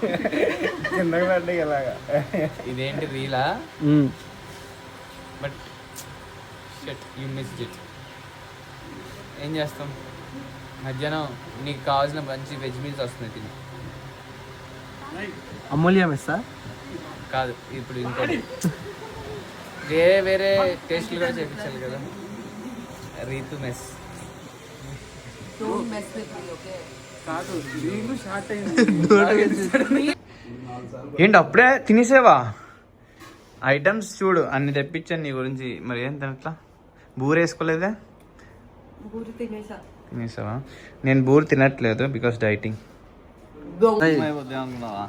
కిందకి పడ్డాయి ఇలాగా. ఇదేంటి రీలా? But shut you missed it. ఏం చేస్తాం, మధ్యాహ్నం నీకు కావాల్సిన మంచి వెజ్ మీల్స్ వస్తున్నాయి తిని. అమూల్య మెస్సా కాదు, ఇప్పుడు ఇంకోటి వేరే వేరే టేస్ట్లు కూడా చేయించాలి కదా. రీతు మెస్ కాదు, నీళ్ళు షార్ట్ అయింది. ఏంటి అప్పుడే తినేసేవా? ఐటమ్స్ చూడు అన్ని తెప్పించాను నీ గురించి. మరి ఏం తినట్లా? బూరు వేసుకోలేదే? తినేసావా? నేను బూరు తినట్లేదు బికాస్ డైటింగ్. అనుకున్నావా?